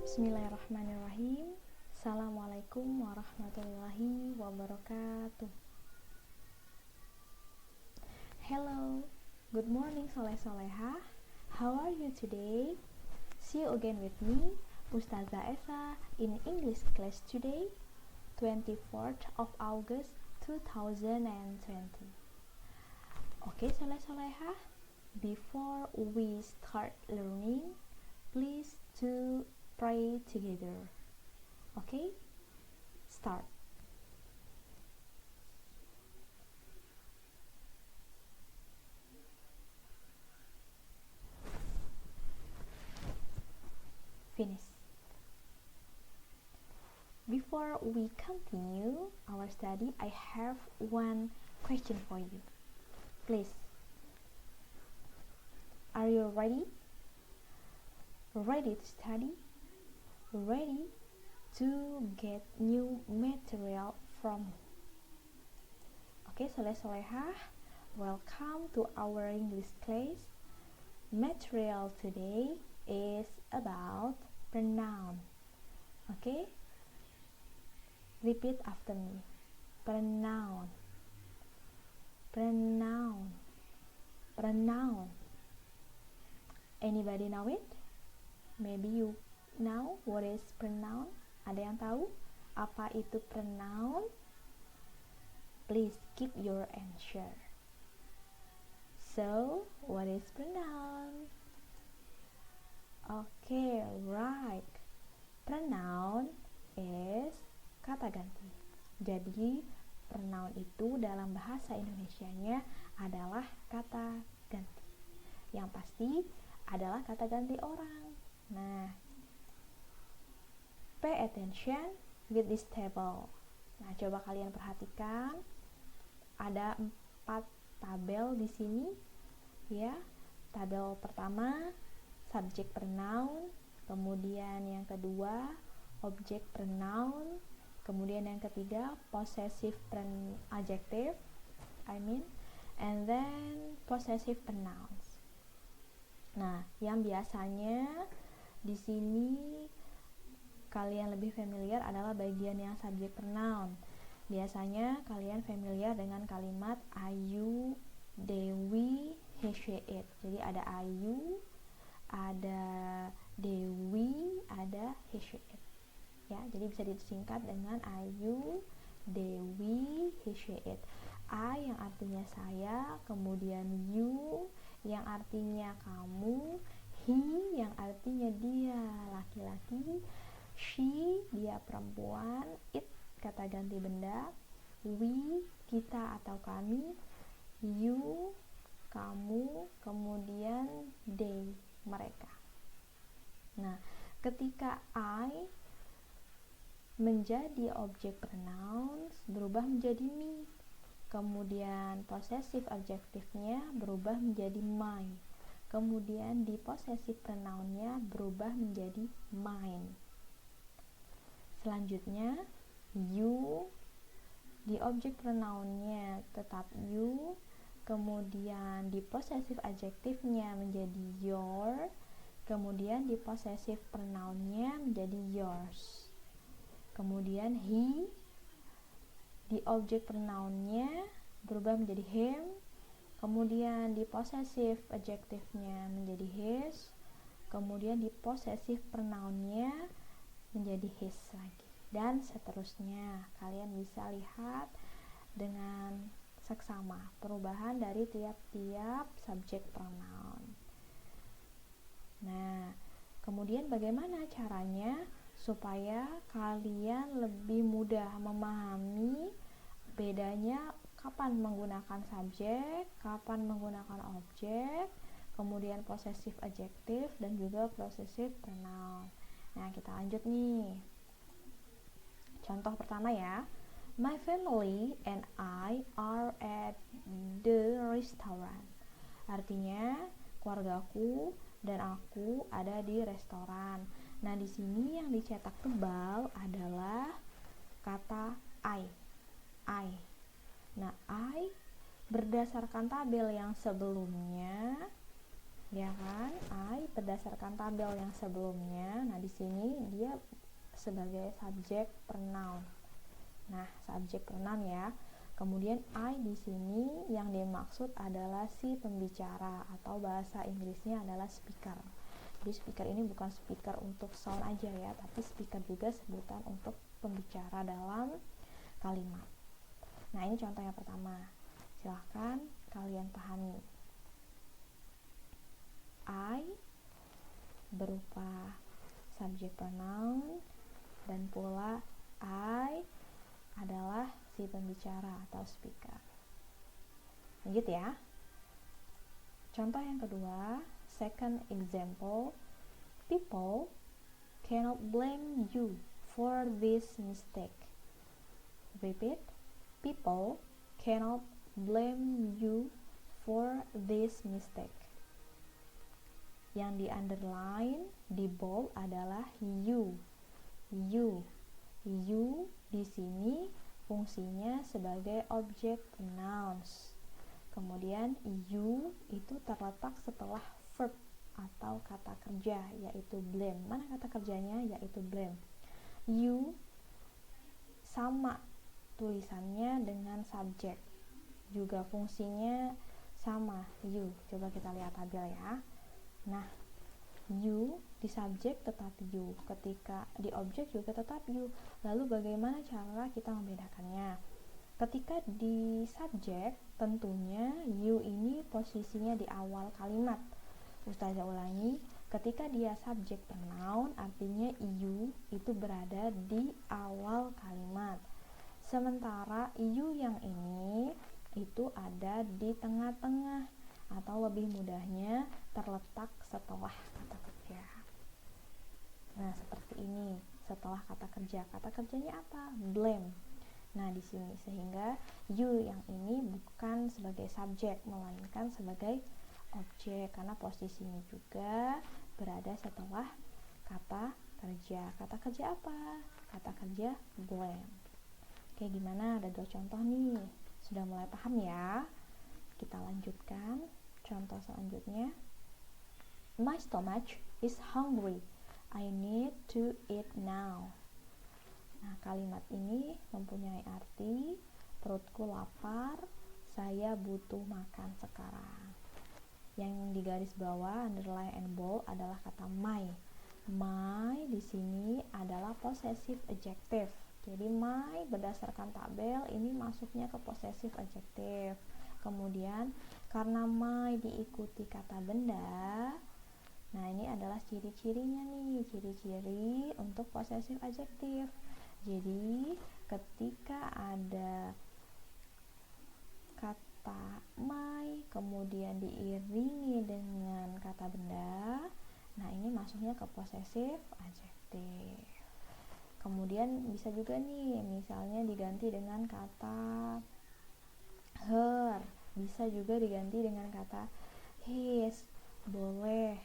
Bismillahirrahmanirrahim. Assalamualaikum warahmatullahi wabarakatuh. Hello, good morning Soleh Soleha. How are you today? See you again with me, Ustazah Esa, in English class today, 24th of August 2020. Okay, Soleh Soleha, before we start learning, please to pray together. Okay? Start. Finish. Before we continue our study, I have one question for you. Please. Are you ready? Ready to study? Ready to get new material from me? Okay, Soleh Solehah, welcome to our English class. Material today is about pronoun. Okay, repeat after me. Pronoun, pronoun, pronoun. Anybody know it? Maybe you know what is pronoun? Ada yang tahu apa itu pronoun? Please keep your answer. So, what is pronoun? Okay, right. Pronoun is kata ganti. Jadi, pronoun itu dalam bahasa Indonesianya adalah kata ganti. Yang pasti adalah kata ganti orang. Nah, pay attention with this table. Nah, coba kalian perhatikan, ada 4 tabel di sini, ya. Tabel pertama, subject pronoun, kemudian yang kedua, object pronoun, kemudian yang ketiga, possessive adjective, and then possessive pronouns. Nah, yang biasanya di sini kalian lebih familiar adalah bagian yang subject pronoun. Biasanya kalian familiar dengan kalimat Ayu, Dewi, he, she, it. Jadi ada Ayu, ada Dewi, ada he, she, it. Ya, jadi bisa disingkat dengan Ayu, Dewi, he, she, it. I yang artinya saya, kemudian you yang artinya kamu, he yang artinya dia laki-laki, she dia perempuan, it kata ganti benda, we kita atau kami, you kamu, kemudian they mereka. Nah, ketika I menjadi objek pronouns berubah menjadi me, kemudian possessive adjektifnya berubah menjadi my, kemudian di possessive pronounnya berubah menjadi mine. Selanjutnya, you di objek pronounnya tetap you, kemudian di possessive adjektifnya menjadi your, kemudian di possessive pronounnya menjadi yours. Kemudian he di objek pronounnya berubah menjadi him, kemudian di possessive adjektifnya menjadi his, kemudian di possessive pronounnya menjadi his lagi, dan seterusnya. Kalian bisa lihat dengan seksama perubahan dari tiap-tiap subjek pronoun. Nah, kemudian bagaimana caranya supaya kalian lebih mudah memahami bedanya kapan menggunakan subjek, kapan menggunakan objek, kemudian possessive adjective dan juga possessive pronoun. Nah, kita lanjut nih. Contoh pertama ya. My family and I are at the restaurant. Artinya, keluargaku dan aku ada di restoran. Nah, di sini yang dicetak tebal adalah kata I. Nah, I berdasarkan tabel yang sebelumnya ya kan? I berdasarkan tabel yang sebelumnya. Nah, di sini dia sebagai subjek pronoun. Nah, subjek pronoun ya. Kemudian I di sini yang dimaksud adalah si pembicara atau bahasa Inggrisnya adalah speaker. Jadi speaker ini bukan speaker untuk sound aja ya, tapi speaker juga sebutan untuk pembicara dalam kalimat. Nah, ini contoh yang pertama. Silahkan kalian pahami. I berupa subjek pronoun dan pula I adalah si pembicara atau speaker. Lanjut ya. Contoh yang kedua, second example, people cannot blame you for this mistake. Repeat, people cannot blame you for this mistake. Yang di underline, di bold adalah you. You di sini fungsinya sebagai objek pronouns. Kemudian you itu terletak setelah verb atau kata kerja, yaitu blame. Mana kata kerjanya? Yaitu blame. You sama tulisannya dengan subjek, juga fungsinya sama, you. Coba kita lihat tabel ya. Nah, you di subjek tetap you, ketika di objek juga tetap you. Lalu bagaimana cara kita membedakannya? Ketika di subjek, tentunya you ini posisinya di awal kalimat. Ustazah ulangi, ketika dia subjek pronoun, artinya you itu berada di awal kalimat. Sementara you yang ini itu ada di tengah-tengah, atau lebih mudahnya terletak setelah kata kerja. Nah, seperti ini, setelah kata kerja. Kata kerjanya apa? Blame. Nah, di sini sehingga you yang ini bukan sebagai subjek, melainkan sebagai objek, karena posisinya juga berada setelah kata kerja. Kata kerja apa? Kata kerja blame. Oke, gimana? Ada 2 contoh nih. Sudah mulai paham ya? Kita lanjutkan contoh selanjutnya. My stomach is hungry. I need to eat now. Nah, kalimat ini mempunyai arti perutku lapar, saya butuh makan sekarang. Yang di garis bawah underline and bold adalah kata my. My di sini adalah possessive adjective. Jadi my berdasarkan tabel ini masuknya ke possessive adjective. Kemudian karena my diikuti kata benda, nah ini adalah ciri-cirinya nih, ciri-ciri untuk possessive adjective. Jadi ketika ada kata my kemudian diiringi dengan kata benda, nah ini masuknya ke possessive adjective. Kemudian bisa juga nih, misalnya diganti dengan kata her, bisa juga diganti dengan kata his, boleh.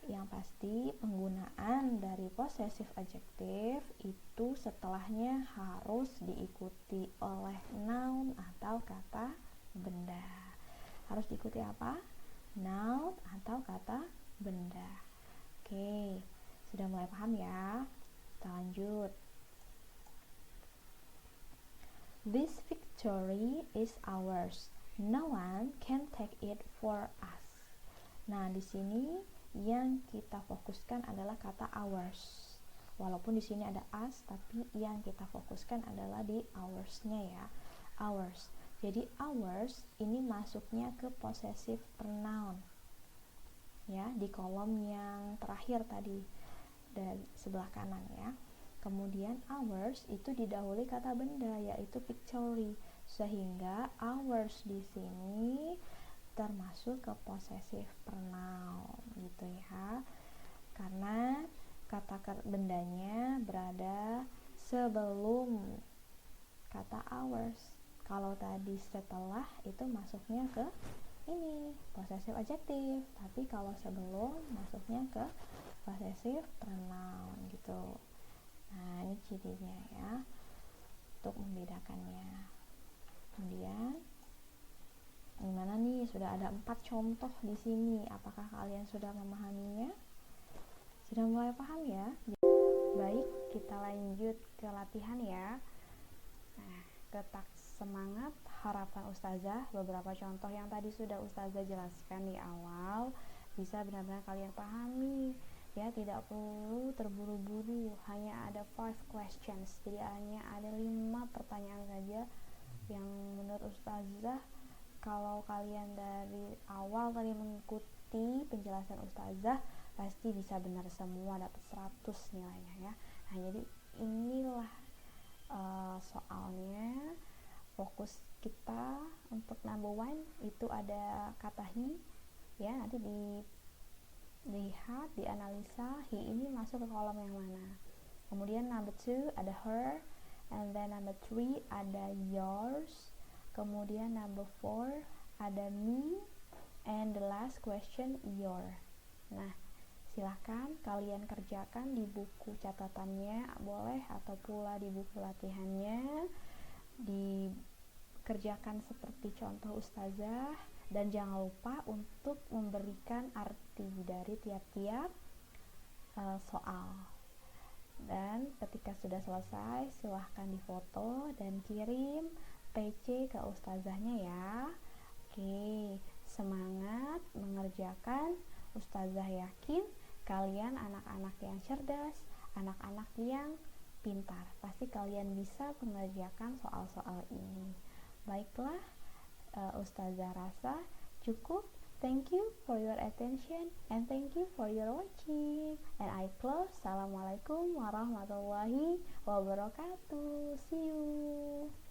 Yang pasti penggunaan dari possessive adjective itu setelahnya harus diikuti oleh noun atau kata benda. Harus diikuti apa? Noun atau kata benda. Oke, sudah mulai paham ya? Kita lanjut. This victory is ours. No one can take it for us. Nah, di sini yang kita fokuskan adalah kata ours. Walaupun di sini ada us, tapi yang kita fokuskan adalah di ours-nya ya. Ours. Jadi ours ini masuknya ke possessive pronoun. Ya, di kolom yang terakhir tadi dari sebelah kanan ya. Kemudian ours itu didahului kata benda, yaitu victory, sehingga ours di sini termasuk ke possessive pronoun gitu ya, karena kata bendanya berada sebelum kata ours. Kalau tadi setelah itu masuknya ke ini possessive adjective, tapi kalau sebelum masuknya ke possessive pronoun gitu. Nah, ini cirinya ya untuk membedakannya. Kemudian gimana nih sudah ada 4 contoh di sini. Apakah kalian sudah memahaminya? Sudah mulai paham ya? Baik, kita lanjut ke latihan ya. Nah, ketak semangat harapan ustazah, beberapa contoh yang tadi sudah ustazah jelaskan di awal bisa benar-benar kalian pahami ya, tidak perlu terburu-buru, hanya ada 5 questions, jadi hanya ada 5 pertanyaan saja yang menurut ustazah kalau kalian dari awal tadi mengikuti penjelasan ustazah pasti bisa benar semua, dapat 100 nilainya ya. Nah, jadi inilah soalnya. Fokus kita untuk number 1 itu ada kata he ya, nanti dilihat, dianalisa he ini masuk ke kolom yang mana. Kemudian number 2 ada her, and then number 3 ada yours, kemudian number 4 ada me, and the last question your. Nah, silahkan kalian kerjakan di buku catatannya boleh, atau pula di buku latihannya dikerjakan seperti contoh ustazah, dan jangan lupa untuk memberikan arti dari tiap-tiap soal. Dan ketika sudah selesai silahkan difoto dan kirim PC ke ustazahnya ya. Oke, semangat mengerjakan. Ustazah yakin kalian anak-anak yang cerdas, anak-anak yang pintar, pasti kalian bisa mengerjakan soal-soal ini. Baiklah, ustazah rasa cukup. Thank you for your attention and thank you for your watching. And I close. Assalamualaikum warahmatullahi wabarakatuh. See you.